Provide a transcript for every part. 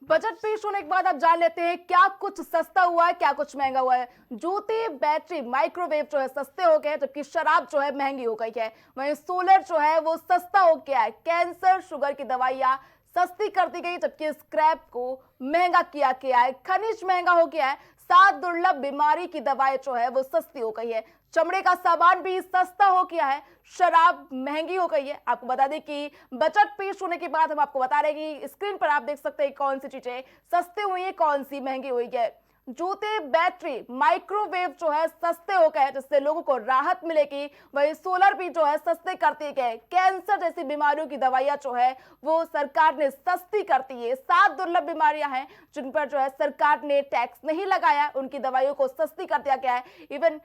Budget पेश होने के बाद अब जान लेते हैं क्या कुछ सस्ता हुआ है, क्या कुछ महंगा हुआ है। जूते, बैटरी, माइक्रोवेव जो है सस्ते हो गए हैं, जबकि शराब जो है महंगी हो गई है। वहीं सोलर जो है वो सस्ता हो गया है। कैंसर, शुगर की दवाइयां सस्ती कर दी गई, जबकि स्क्रैप को महंगा किया गया है। खनिज महंगा हो गया है। 7 दुर्लभ बीमारी की दवाएं जो है वो सस्ती हो गई है। चमड़े का सामान भी सस्ता हो गया है। शराब महंगी हो गई है। आपको बता दें कि बजट पेश होने के बाद हम आपको बता रहे हैं कि स्क्रीन पर आप देख सकते हैं कौन सी चीजें सस्ती हुई है, कौन सी महंगी हुई है। जूते, बैटरी, माइक्रोवेव जो है सस्ते हो गए, जिससे लोगों को राहत मिलेगी। वही सोलर भी जो है सस्ते करते गए। कैंसर जैसी बीमारियों की दवाइयां जो है वो सरकार ने सस्ती करती है। 7 दुर्लभ बीमारियां हैं जिन पर जो है सरकार ने टैक्स नहीं लगाया, उनकी दवाइयों को सस्ती कर दिया गया है। इवन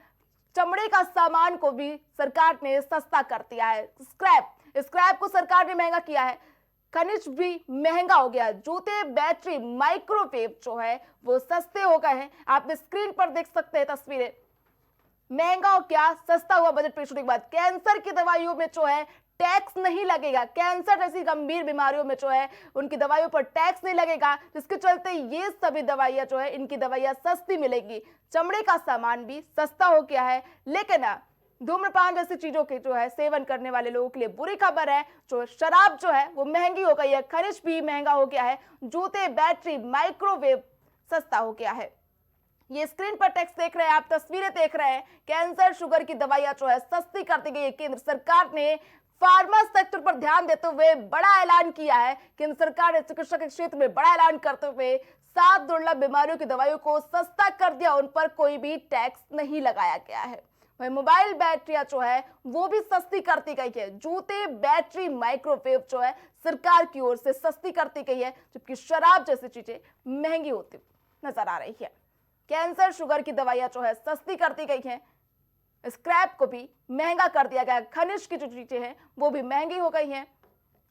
चमड़े का सामान को भी सरकार ने सस्ता कर दिया है। स्क्रैप को सरकार ने महंगा किया है। खनिज भी महंगा हो गया। जूते, बैटरी, माइक्रोवेव जो है वो सस्ते हो गए हैं। आप स्क्रीन पर देख सकते हैं तस्वीरें। महंगा हो क्या, सस्ता हुआ बजट पेश होने के बाद। कैंसर की दवाइयों में जो है टैक्स नहीं लगेगा। कैंसर जैसी गंभीर बीमारियों में जो है उनकी दवाइयों पर टैक्स नहीं लगेगा, जिसके चलते ये सभी दवाइयां जो है इनकी दवाइयां सस्ती मिलेगी। चमड़े का सामान भी सस्ता हो गया है। लेकिन धूम्रपान जैसी चीजों के जो है सेवन करने वाले लोगों के लिए बुरी खबर है। जो शराब जो है वो महंगी हो गई है। खनिज भी महंगा हो गया है। जूते, बैटरी, माइक्रोवेव सस्ता हो गया है। ये स्क्रीन पर टेक्स्ट देख रहे हैं आप, तस्वीरें देख रहे हैं। कैंसर, शुगर की दवाइयां जो है सस्ती कर दी गई है। केंद्र सरकार ने फार्मा सेक्टर पर ध्यान देते हुए बड़ा ऐलान किया है। केंद्र सरकार ने चिकित्सा के क्षेत्र में बड़ा ऐलान करते हुए 7 दुर्लभ बीमारियों की दवाइयों को सस्ता कर दिया। उन पर कोई भी टैक्स नहीं लगाया गया है। वही मोबाइल बैटरियां जो है वो भी सस्ती करती गई है। जूते, बैटरी, माइक्रोवेव जो है सरकार की ओर से सस्ती करती गई है, जबकि शराब जैसी चीजें महंगी होती नजर आ रही है। कैंसर, शुगर की दवाइयां जो है सस्ती कर दी गई हैं। स्क्रैप को भी महंगा कर दिया गया। खनिज की जो चीजें हैं वो भी महंगी हो गई हैं।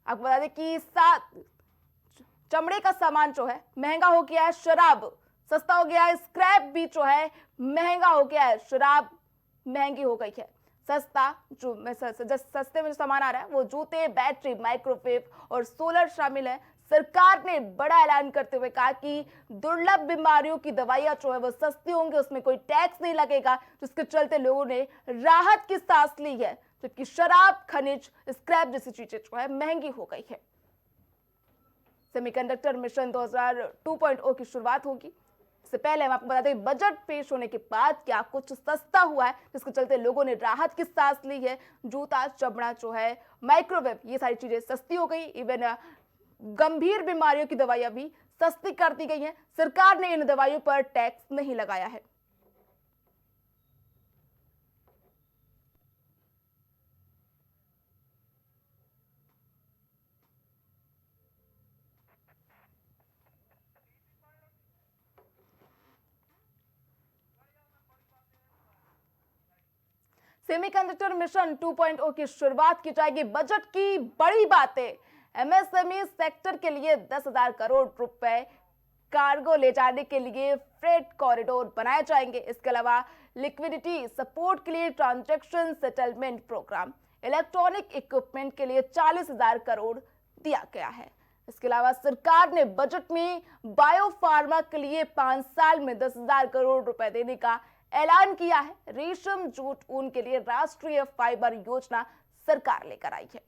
आपको बता दें कि चमड़े का सामान जो है महंगा हो गया है। शराब सस्ता हो गया है। स्क्रैप भी जो है महंगा हो गया है। शराब महंगी हो गई है। सस्ता सस्ते में जो सामान आ रहा है वो जूते, बैटरी, माइक्रोवेव और सोलर शामिल है। सरकार ने बड़ा ऐलान करते हुए कहा कि दुर्लभ बीमारियों की दवाइयां जो है वो सस्ती होंगी, उसमें कोई टैक्स नहीं लगेगा, जिसके चलते लोगों ने राहत की सांस ली है। जबकि शराब, खनिज, स्क्रैप जैसी चीजें जो है महंगी हो गई है। सेमीकंडक्टर मिशन 2002.0 की शुरुआत होगी। इससे पहले हम आपको बता दें बजट पेश होने के बाद क्या कुछ सस्ता हुआ है, जिसके चलते लोगों ने राहत की सांस ली है। जूता, चमड़ा जो है, माइक्रोवेव, ये सारी चीजें सस्ती हो गई। इवन गंभीर बीमारियों की दवाइयां भी सस्ती कर दी गई हैं। सरकार ने इन दवाइयों पर टैक्स नहीं लगाया है। सेमीकंडक्टर मिशन 2.0 की शुरुआत की जाएगी। बजट की बड़ी बातें, एमएसएमई सेक्टर के लिए 10,000 करोड़ रुपए, कार्गो ले जाने के लिए फ्रेट कॉरिडोर बनाए जाएंगे। इसके अलावा लिक्विडिटी सपोर्ट के लिए transaction settlement program, electronic equipment के लिए 40,000 करोड़ दिया गया है। इसके अलावा सरकार ने बजट में बायोफार्मा के लिए 5 साल में 10,000 करोड़ रुपए देने का ऐलान किया है। रेशम, जूट, ऊन के लिए राष्ट्रीय फाइबर योजना सरकार लेकर आई है।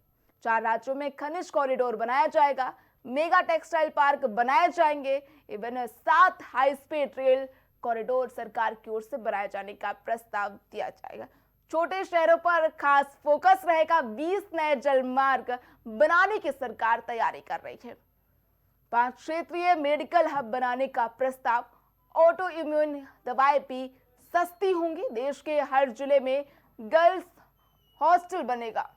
4 राज्यों में खनिज कॉरिडोर बनाया जाएगा। मेगा टेक्सटाइल पार्क बनाए जाएंगे। Even 7 high speed rail corridor सरकार की ओर से बनाए जाने का प्रस्ताव दिया जाएगा। छोटे शहरों पर खास फोकस रहेगा। 20 नए जल मार्ग बनाने की सरकार तैयारी कर रही है। 5 क्षेत्रीय मेडिकल हब बनाने का प्रस्ताव। ऑटो इम्यून दवाएं भी सस्ती होंगी। देश के हर जिले में गर्ल्स हॉस्टल बनेगा।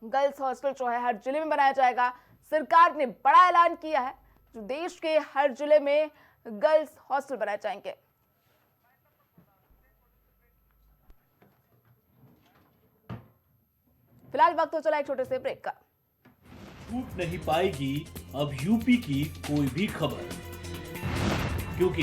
गर्ल्स हॉस्टल जो है हर जिले में बनाया जाएगा। सरकार ने बड़ा ऐलान किया है, जो देश के हर जिले में गर्ल्स हॉस्टल बनाए जाएंगे। फिलहाल वक्त हो चला एक छोटे से ब्रेक का। छूट नहीं पाएगी अब यूपी की कोई भी खबर, क्योंकि